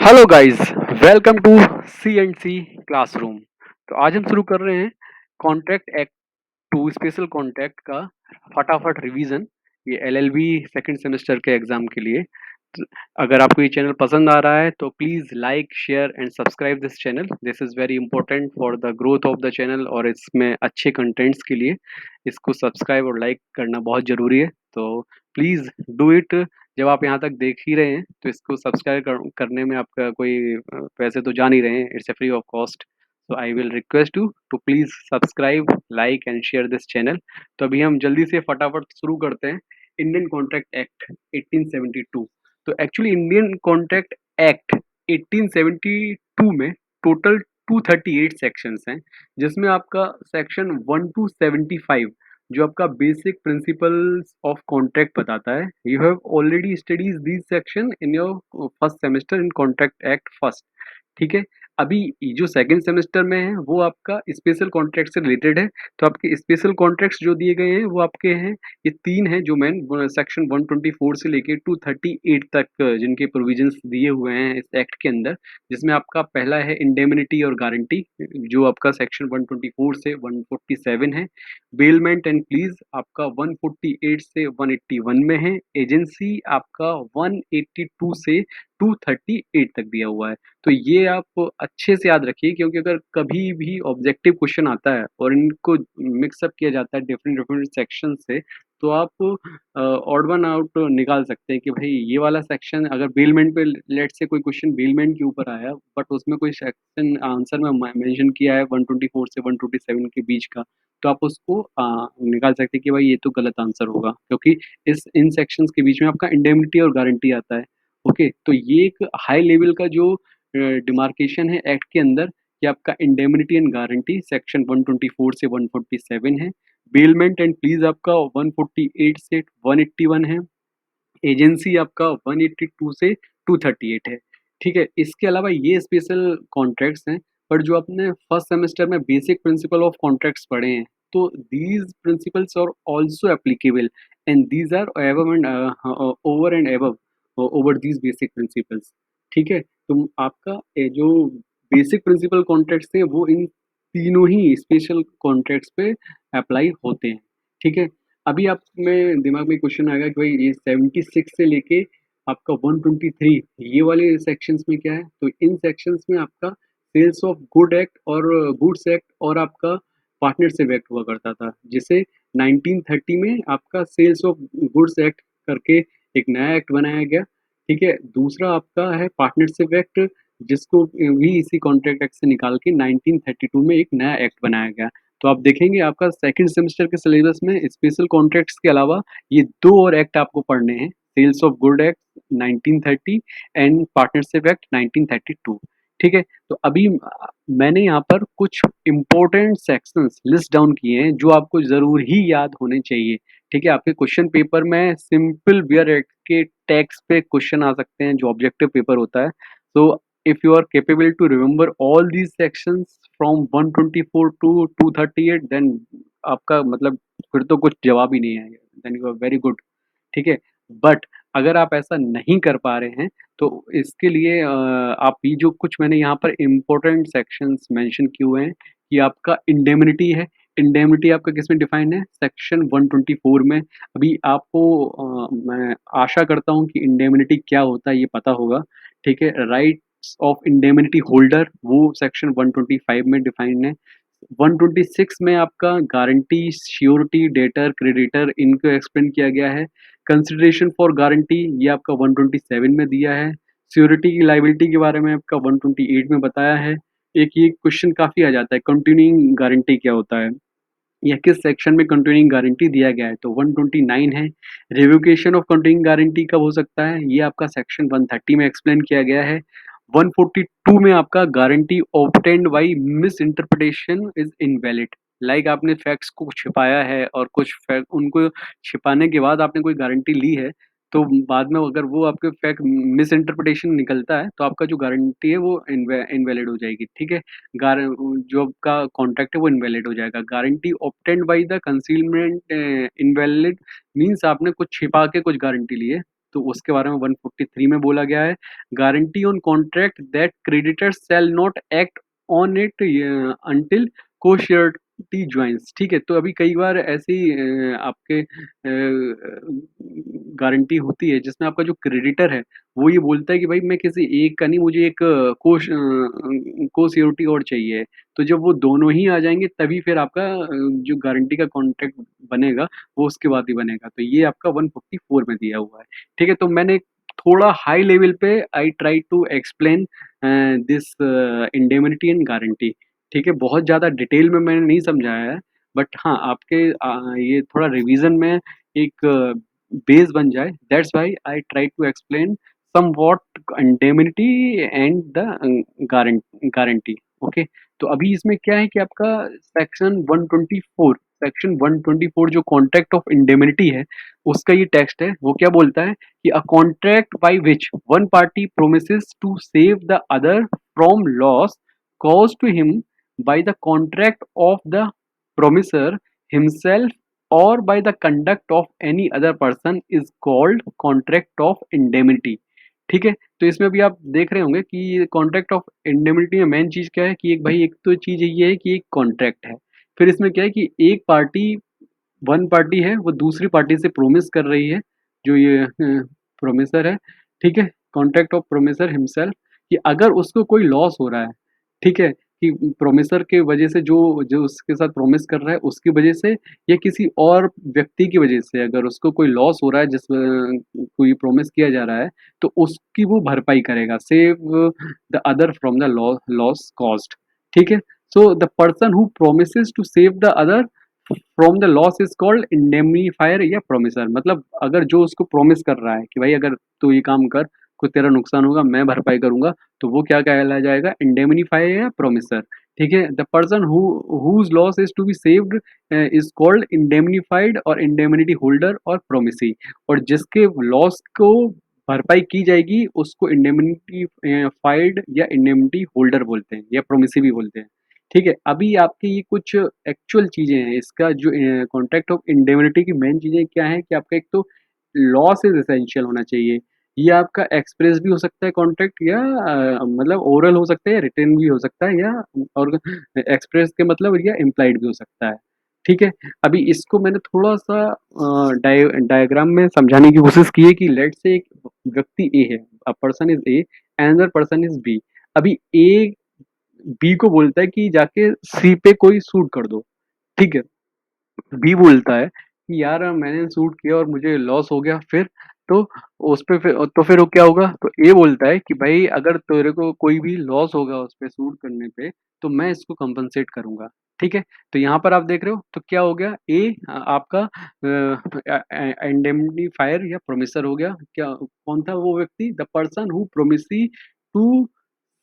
Hello guys, welcome to C and C classroom. तो आज हम शुरू कर रहे हैं contract act two special contract का फटाफट रिवीजन। ये एलएलबी सेकंड सेमेस्टर के एग्जाम के लिए। तो अगर आपको ये चैनल पसंद आ रहा है तो please like share and subscribe this channel. This is very important for the growth of the channel और इसमें अच्छे कंटेंट्स के लिए इसको सब्सक्राइब और लाइक करना बहुत ज़रूरी है। तो प्लीज़ डू इट। जब आप यहाँ तक देख ही रहे हैं तो इसको सब्सक्राइब करने में आपका कोई पैसे तो जा नहीं रहे हैं। It's a free of cost. So I will request you to please subscribe like and share this channel. तो अभी हम जल्दी से फटाफट शुरू करते हैं। Indian contract act 1872। तो एक्चुअली इंडियन कॉन्ट्रैक्ट एक्ट 1872 में टोटल 238 सेक्शंस हैं, जिसमें आपका सेक्शन 1 टू 75 जो आपका बेसिक प्रिंसिपल्स ऑफ कॉन्ट्रैक्ट बताता है। You have already studies this section in your first semester in contract act first. ठीक है। अभी जो सेकंड सेमेस्टर में है वो आपका स्पेशल कॉन्ट्रैक्ट से रिलेटेड है। तो आपके स्पेशल कॉन्ट्रैक्ट्स जो दिए गए हैं वो आपके हैं, ये तीन हैं जो मेन सेक्शन 124 से लेके 238 तक जिनके प्रोविजंस दिए हुए हैं इस एक्ट के अंदर। जिसमें आपका पहला है इंडेमनिटी और गारंटी, जो आपका सेक्शन 124 से 147 है। बेलमेंट एंड प्लीज आपका 148 से 181 में है। एजेंसी आपका 182 से 238 तक दिया हुआ है। तो ये आप अच्छे से याद रखिए, क्योंकि अगर कभी भी ऑब्जेक्टिव क्वेश्चन आता है और इनको मिक्सअप किया जाता है डिफरेंट डिफरेंट सेक्शन से, तो आप ऑड वन आउट निकाल सकते हैं कि भाई ये वाला सेक्शन अगर बेलमेंट पे लेट से कोई क्वेश्चन बेलमेंट के ऊपर आया बट उसमें कोई सेक्शन आंसर में मेंशन किया है 124 से 127 के बीच का, तो आप उसको निकाल सकते हैं कि भाई ये तो गलत आंसर होगा, क्योंकि इस इन सेक्शंस के बीच में आपका इंडेमनिटी और गारंटी आता है। ओके, तो ये एक हाई लेवल का जो डिमार्केशन है एक्ट के अंदर कि आपका इंडेमनिटी एंड गारंटी सेक्शन 124 से 147 है। बेलमेंट एंड प्लीज आपका 148 से 181 है। एजेंसी आपका 182 से 238 है। ठीक है, इसके अलावा ये स्पेशल कॉन्ट्रैक्ट्स हैं। पर जो आपने फर्स्ट सेमेस्टर में बेसिक प्रिंसिपल ऑफ कॉन्ट्रैक्ट्स पढ़े हैं, तो these principles are also applicable and these are above and over and above over these basic principles. ठीक है, तो आपका जो बेसिक प्रिंसिपल कॉन्ट्रैक्ट्स थे वो इन तीनों ही स्पेशल कॉन्ट्रैक्ट्स पे अप्लाई होते हैं। ठीक है। अभी आप में दिमाग में क्वेश्चन आएगा कि भाई ये 76 से लेके आपका 123 ये वाले सेक्शंस में क्या है? तो इन सेक्शंस में आपका सेल्स ऑफ गुड एक्ट और गुड्स एक्ट और आपका पार्टनरशिप एक्ट हुआ करता था, जिसे 1930 में आपका सेल्स ऑफ गुड्स एक्ट करके एक नया एक्ट बनाया गया। ठीक है, दूसरा आपका है पार्टनरशिप एक्ट, जिसको भी इसी कॉन्ट्रैक्ट एक्ट से निकाल के 1932 में एक नया एक्ट बनाया गया। तो आप देखेंगे आपका सेकंड सेमेस्टर के सिलेबस में स्पेशल कॉन्ट्रैक्ट्स के अलावा ये दो और एक्ट आपको पढ़ने हैं, sales of good act 1930 and partnership act 1932। ठीक है, तो अभी मैंने यहाँ पर कुछ इंपॉर्टेंट सेक्शंस लिस्ट डाउन किए हैं जो आपको जरूर ही याद होने चाहिए। ठीक है, आपके क्वेश्चन पेपर में सिंपल बियर एक्ट के टैक्स पे क्वेश्चन आ सकते हैं जो ऑब्जेक्टिव पेपर होता है। तो if you are capable to remember all these sections from 124 to 238, then आपका मतलब फिर तो कुछ जवाब ही नहीं है, then you are very good। ठीक है, बट अगर आप ऐसा नहीं कर पा रहे हैं तो इसके लिए आप ये जो कुछ मैंने यहाँ पर इम्पोर्टेंट सेक्शंस मेंशन किए हुए हैं कि आपका इंडेमनिटी है। इंडेमनिटी आपका किस में डिफाइंड है? सेक्शन 124 में। अभी आपको मैं आशा करता हूँ कि इंडेमनिटी क्या होता है ये पता होगा। ठीक है, राइट्स ऑफ इंडेमनिटी होल्डर वो सेक्शन 125 में डिफाइंड है। 126 में आपका गारंटी श्योरिटी डेटर क्रेडिटर इनको एक्सप्लेन किया गया है। कंसिडरेशन फॉर गारंटी ये आपका 127 में दिया है। श्योरिटी की लाइबिलिटी के बारे में आपका 128 में बताया है। एक ये क्वेश्चन काफ़ी आ जाता है, कंटिन्यूइंग गारंटी क्या होता है या किस सेक्शन में कंटिन्यूइंग गारंटी दिया गया है? तो 129 है। रिवोकेशन ऑफ कंटिन्यूइंग गारंटी कब हो सकता है? ये आपका सेक्शन 130 में एक्सप्लेन किया गया है। 142 में आपका guarantee obtained by miss interpretation is invalid. Like आपने फैक्ट्स को छिपाया है और कुछ फैक्ट उनको छिपाने के बाद आपने कोई गारंटी ली है, तो बाद में अगर वो आपके फैक्ट मिस इंटरप्रिटेशन निकलता है तो आपका जो गारंटी है वो इनवैलिड हो जाएगी। ठीक है, गार जो आपका कॉन्ट्रैक्ट है वो इनवैलिड हो जाएगा। Guarantee obtained by the concealment invalid means आपने कुछ छिपा के कुछ गारंटी ली है, तो उसके बारे में 143 में बोला गया है, guarantee on contract that creditors shall not act on it until cosurety joins. ठीक है, तो अभी कई बार ऐसी आपके गारंटी होती है जिसमें आपका जो क्रेडिटर है वो ये बोलता है कि भाई मैं किसी एक का नहीं, मुझे एक को सिक्योरिटी और चाहिए। तो जब वो दोनों ही आ जाएंगे तभी फिर आपका जो गारंटी का कॉन्ट्रैक्ट बनेगा वो उसके बाद ही बनेगा। तो ये आपका 144 में दिया हुआ है। ठीक है, तो मैंने थोड़ा हाई लेवल पे I try to explain this indemnity and guarantee. ठीक है, बहुत ज़्यादा डिटेल में मैंने नहीं समझाया है, बट हाँ आपके ये थोड़ा रिवीजन में एक बेस बन जाए, that's why I try to explain somewhat indemnity and the guarantee. Okay, तो अभी इसमें क्या है कि आपका सेक्शन 124 जो कॉन्ट्रैक्ट ऑफ इंडेमिनिटी है उसका ये टेक्स्ट है। वो क्या बोलता है कि a contract by which one party promises to save the other from loss cause to him by the contract of the promisor himself और by the conduct of any other person is called contract of indemnity। ठीक है, तो इसमें अभी आप देख रहे होंगे कि कॉन्ट्रैक्ट ऑफ इंडेमिनिटी में मेन चीज क्या है कि एक भाई एक तो चीज ये है कि एक कॉन्ट्रैक्ट है। फिर इसमें क्या है कि एक पार्टी वन पार्टी है वो दूसरी पार्टी से प्रोमिस कर रही है, जो ये प्रोमिसर है। ठीक है, कॉन्ट्रैक्ट ऑफ प्रोमिसर हिमसेल्फ, कि अगर उसको कोई लॉस हो रहा है, ठीक है, कि प्रोमिसर के वजह से जो जो उसके साथ प्रोमिस कर रहा है उसकी वजह से या किसी और व्यक्ति की वजह से अगर उसको कोई लॉस हो रहा है जिस कोई प्रोमिस किया जा रहा है, तो उसकी वो भरपाई करेगा, save the other from the loss cost. ठीक है, so the person who promises to save the other from the loss is called indemnifier या प्रोमिसर। मतलब अगर जो उसको प्रोमिस कर रहा है कि भाई अगर तू ये काम कर, कोई तेरा नुकसान होगा मैं भरपाई करूंगा, तो वो क्या कहलाया जाएगा, इंडेमनीफायर या प्रोमिसर। ठीक है, the person whose loss is to be saved is called indemnified और इंडेमनिटी होल्डर और प्रोमिसी। और जिसके लॉस को भरपाई की जाएगी उसको इंडेमनिटी फाइड या इंडेमनिटी होल्डर बोलते हैं या प्रोमिसी भी बोलते हैं। ठीक है, अभी आपकी ये कुछ एक्चुअल चीज़ें हैं, इसका जो कॉन्ट्रैक्ट ऑफ इंडेमनिटी की मेन चीज़ें क्या हैं कि आपका एक तो लॉस इज एसेंशियल होना चाहिए। ये आपका एक्सप्रेस भी हो सकता है कॉन्ट्रैक्ट, या मतलब ओरल हो सकता है या रिटन भी हो सकता है, या और एक्सप्रेस के मतलब या इम्प्लाइड भी हो सकता है। ठीक है, अभी इसको मैंने थोड़ा सा डायग्राम में समझाने की कोशिश की है कि लेट से एक व्यक्ति ए है, a person is A, another person is B. अभी ए बी को बोलता है कि जाके सी पे कोई सूट कर दो। ठीक है, बी बोलता है कि यार मैंने सूट किया और मुझे लॉस हो गया, फिर तो उस पे फिर वो क्या होगा, तो ए बोलता है कि भाई अगर तेरे को कोई भी लॉस होगा उस पे सूट करने पे तो मैं इसको कंपनसेट करूंगा। ठीक है, तो यहाँ पर आप देख रहे हो तो क्या हो गया, ए आपका इंडेमनीफायर या प्रोमिसर हो गया। क्या कौन था वो व्यक्ति, the person who promisee to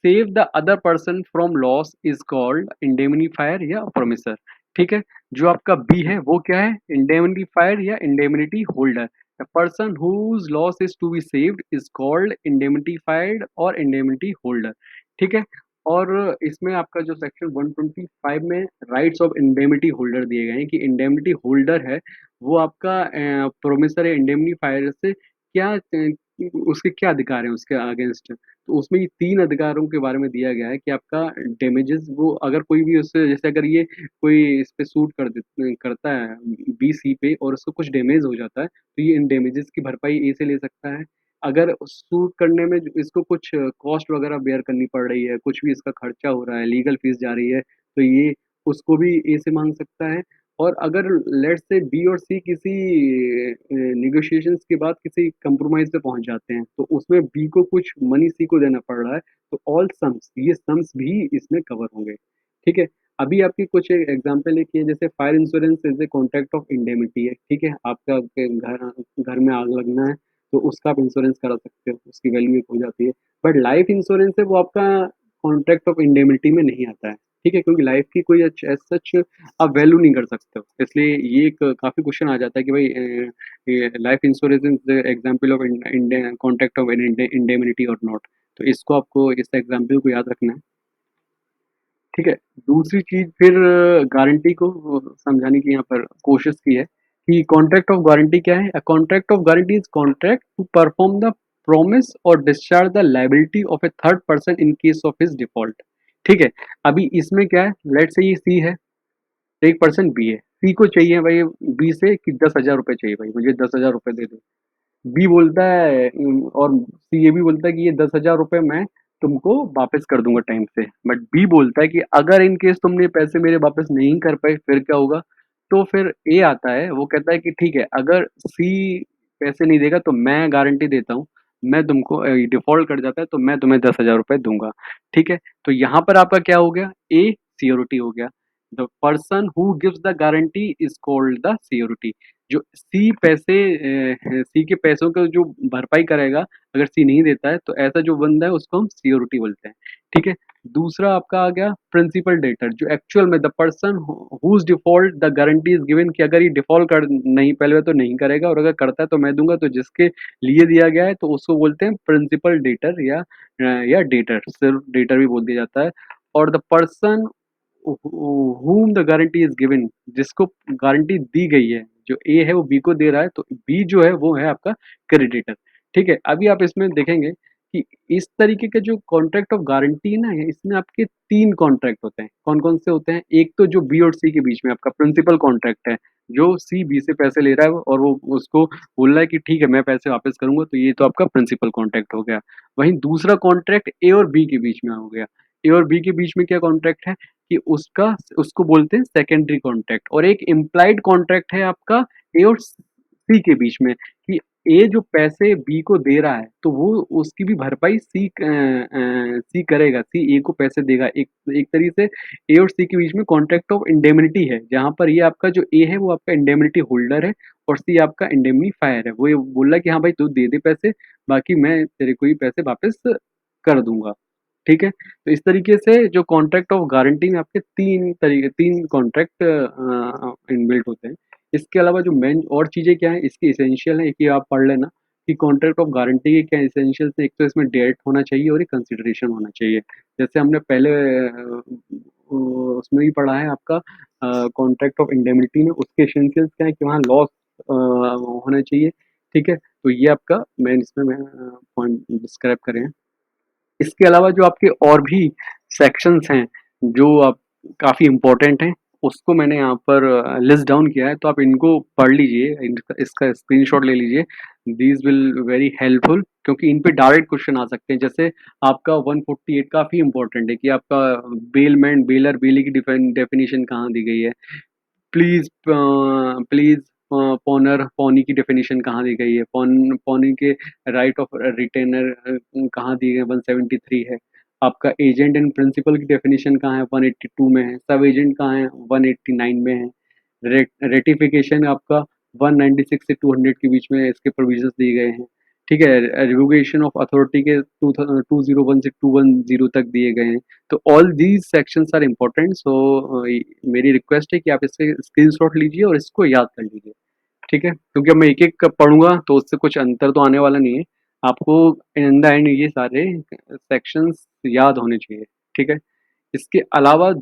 save the other person from loss is called indemnifier या प्रोमिसर। ठीक है, जो आपका बी है वो क्या है, इंडेमनीफायर या indemnity holder. The person whose loss is to be saved is called indemnified और इंडेमनिटी होल्डर। ठीक है, और इसमें आपका जो सेक्शन 125 में राइट्स ऑफ इंडेमनिटी होल्डर दिए गए हैं कि इंडेमनिटी होल्डर है वो आपका प्रोमिसर या इंडेमनीफायर से क्या उसके क्या अधिकार हैं उसके अगेंस्ट। तो उसमें ये 3 अधिकारों के बारे में दिया गया है कि आपका डैमेजेस वो अगर कोई भी उससे जैसे अगर ये कोई इस पे सूट करता है बी सी पे और उसको कुछ डैमेज हो जाता है तो ये इन डैमेजेस की भरपाई ए से ले सकता है। अगर सूट करने में इसको कुछ कॉस्ट वगैरह बेयर करनी पड़ रही है, कुछ भी इसका खर्चा हो रहा है, लीगल फीस जा रही है, तो ये उसको भी ए से मांग सकता है। और अगर लेट्स से बी और सी किसी नेगोशिएशंस के बाद किसी कंप्रोमाइज पे पहुंच जाते हैं तो उसमें बी को कुछ मनी सी को देना पड़ रहा है, तो ऑल सम्स ये सम्स भी इसमें कवर होंगे। ठीक है, अभी आपकी कुछ एग्जांपल है कि जैसे fire insurance is a contract of indemnity है। ठीक है, आपका घर घर में आग लगना है तो उसका आप इंश्योरेंस करा सकते हो, उसकी वैल्यू हो जाती है। बट लाइफ इंश्योरेंस है वो आपका कॉन्ट्रैक्ट ऑफ इंडेमिटी में नहीं आता है। ठीक है, क्योंकि लाइफ की कोई एज सच आप वैल्यू नहीं कर सकते हो, इसलिए ये एक काफ़ी क्वेश्चन आ जाता है कि भाई ये life insurance is example of contract of indemnity और नॉट। तो इसको आपको इस एग्जांपल को याद रखना है। ठीक है, दूसरी चीज़ फिर गारंटी को समझाने की यहाँ पर कोशिश की है कि कॉन्ट्रैक्ट ऑफ गारंटी क्या है? A contract of guarantee is contract to perform the promise और discharge the liability of a third person in case of his default. ठीक है, अभी इसमें क्या है, लेट्स से ये सी है, एक पर्सन बी है, सी को चाहिए भाई बी से कि 10,000 रुपये चाहिए, भाई मुझे 10,000 रुपये दे दो। बी बोलता है और सी ये भी बोलता है कि ये 10,000 रुपये मैं तुमको वापस कर दूंगा टाइम से, बट बी बोलता है कि अगर इन केस तुमने पैसे मेरे वापस नहीं कर पाए फिर क्या होगा? तो फिर ए आता है, वो कहता है कि ठीक है, अगर सी पैसे नहीं देगा तो मैं गारंटी देता हूँ, मैं तुमको डिफॉल्ट कर जाता है तो मैं तुम्हें 10,000 रुपये दूंगा। ठीक है, तो यहाँ पर आपका क्या हो गया? ए सियोरिटी हो गया। The person who gives the guarantee is called the surety. जो सी पैसे सी के पैसों का जो भरपाई करेगा, अगर सी नहीं देता है तो ऐसा जो बंदा है उसको हम सियोरिटी बोलते हैं। ठीक है, दूसरा आपका आ गया प्रिंसिपल डेटर, जो एक्चुअल में the person whose default the guarantee is given, कि अगर ये डिफॉल्ट कर नहीं पहले तो नहीं करेगा और अगर करता है तो मैं दूंगा, तो जिसके लिए दिया गया है तो उसको बोलते हैं प्रिंसिपल डेटर या डेटर, सिर्फ डेटर भी बोल दिया जाता है। और the person whom the guarantee is given, जिसको गारंटी दी गई है, जो ए है वो बी को दे रहा है, तो बी जो है वो है आपका क्रेडिटर। ठीक है, अभी आप इसमें देखेंगे कि इस तरीके के जो कॉन्ट्रैक्ट ऑफ गारंटी है ना, इसमें आपके तीन कॉन्ट्रैक्ट होते हैं। कौन कौन से होते हैं? एक तो जो बी और सी के बीच में आपका प्रिंसिपल कॉन्ट्रैक्ट है, जो सी बी से पैसे ले रहा है और वो उसको बोल रहा है कि ठीक है मैं पैसे वापस करूंगा, तो ये तो आपका प्रिंसिपल कॉन्ट्रैक्ट हो गया। वहीं दूसरा कॉन्ट्रैक्ट ए और बी के बीच में हो गया। ए और बी के बीच में क्या कॉन्ट्रैक्ट है कि उसका उसको बोलते हैं सेकेंडरी कॉन्ट्रैक्ट। और एक इम्प्लाइड कॉन्ट्रैक्ट है आपका ए और सी के बीच में, कि ए जो पैसे बी को दे रहा है तो वो उसकी भी भरपाई सी करेगा, सी ए को पैसे देगा। एक एक तरीके से ए और सी के बीच में कॉन्ट्रैक्ट ऑफ इंडेमनिटी है, जहां पर ये आपका जो ए है वो आपका इंडेमनिटी होल्डर है और सी आपका इंडेमनीफायर है। वो ये बोल रहा है कि हाँ भाई तू दे दे पैसे, बाकी मैं तेरे को ही पैसे वापस कर दूंगा। ठीक है, तो इस तरीके से जो कॉन्ट्रैक्ट ऑफ गारंटी में आपके तीन कॉन्ट्रैक्ट इनबिल्ट होते हैं। इसके अलावा जो मेन और चीज़ें क्या है इसकी एसेंशियल है, एक ये आप पढ़ लेना कि कॉन्ट्रैक्ट ऑफ गारंटी के क्या एसेंशियल्स है। एक तो इसमें डेट होना चाहिए और एक कंसिडरेशन होना चाहिए। जैसे हमने पहले उसमें भी पढ़ा है आपका कॉन्ट्रैक्ट ऑफ इंडेमनिटी में, उसके एसेंशियल्स क्या है कि वहाँ लॉस होना चाहिए। ठीक है, तो ये आपका मेन इसमें मैं पॉइंट डिस्क्राइब करें हैं। इसके अलावा जो आपके और भी सेक्शंस हैं जो आप काफ़ी इम्पोर्टेंट हैं, उसको मैंने यहाँ पर लिस्ट डाउन किया है, तो आप इनको पढ़ लीजिए, इसका स्क्रीनशॉट ले लीजिए। दीज विल वेरी हेल्पफुल, क्योंकि इन पे डायरेक्ट क्वेश्चन आ सकते हैं। जैसे आपका 148 काफ़ी इंपॉर्टेंट है कि आपका बेलमैन बेलर बेली की डेफिनेशन कहाँ दी गई है। प्लीज प्लीज पॉनर पॉनी की डेफिनेशन कहाँ दी गई है, पॉनी के राइट ऑफ रिटेनर कहाँ दिए गए 173 है। आपका एजेंट एंड प्रिंसिपल की डेफिनेशन कहाँ है 182 में है। सब एजेंट कहाँ है 189 में है। रेटिफिकेशन आपका 196 से 200 के बीच में इसके प्रोविजंस दिए गए हैं। ठीक है, रिवोकेशन ऑफ अथॉरिटी के 201 से 210 तक दिए गए हैं। तो all these sections are important, so मेरी रिक्वेस्ट है कि आप इससे स्क्रीनशॉट लीजिए और इसको याद कर लीजिए। ठीक है, क्योंकि अब मैं एक एक पढ़ूंगा तो उससे कुछ अंतर तो आने वाला नहीं है। आपको इन द एंड ये सारे सेक्शंस याद होने चाहिए। ठीक है, इसके अलावा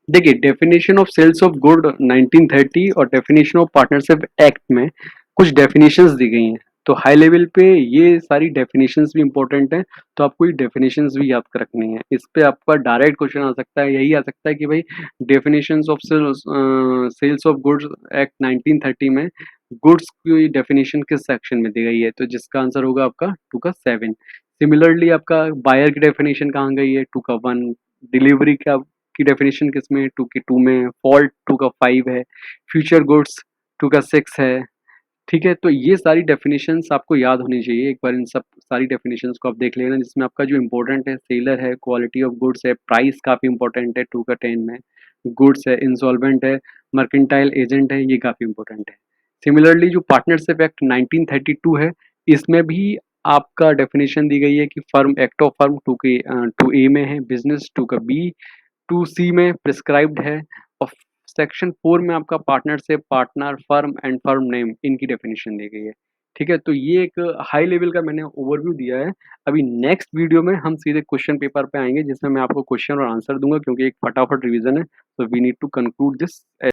देखिए, definition of sale of good 1930 और डेफिनेशन ऑफ पार्टनरशिप एक्ट में कुछ डेफिनेशंस दी गई हैं। तो हाई लेवल पे ये सारी डेफिनेशंस भी इंपॉर्टेंट हैं, तो आपको ये डेफिनेशंस भी याद कर रखनी है। इस पे आपका डायरेक्ट क्वेश्चन आ सकता है, यही आ सकता है कि भाई definitions of sale of goods act 1930 में गुड्स की डेफिनेशन किस सेक्शन में दी गई है, तो जिसका आंसर होगा आपका 2 का 7। सिमिलरली आपका बायर की डेफिनेशन कहाँ गई है 2 का 1। डिलीवरी का की डेफिनेशन किसमें है 2 की 2 में। फॉल्ट 2 का 5 है। फ्यूचर गुड्स 2 का 6 है। ठीक है, तो ये सारी डेफिनेशंस आपको याद होनी चाहिए। एक बार इन सब सारी डेफिनेशंस को आप देख लेना, जिसमें आपका जो इम्पोर्टेंट है सेलर है, क्वालिटी ऑफ गुड्स है, प्राइस काफ़ी इंपॉर्टेंट है 2 का 10 में। गुड्स है, इंसॉल्वेंट है, मर्केंटाइल एजेंट है, ये काफ़ी इंपॉर्टेंट है। सिमिलरली जो पार्टनरशिप एक्ट 1932 है, इसमें भी आपका डेफिनेशन दी गई है कि फर्म एक्ट ऑफ फर्म 2 ए में है, बिजनेस 2 का बी, 2C में प्रिस्क्राइब्ड है। और सेक्शन 4 में आपका partnership, partner, firm and firm name, इनकी डेफिनेशन दी गई है। ठीक है? तो ये एक हाई लेवल का मैंने ओवरव्यू दिया है। अभी नेक्स्ट वीडियो में हम सीधे क्वेश्चन पेपर पे आएँगे जिसमें मैं आपको क्वेश्चन और आंसर दूँगा क्योंकि एक फटाफट रिवीजन है। So we need to conclude this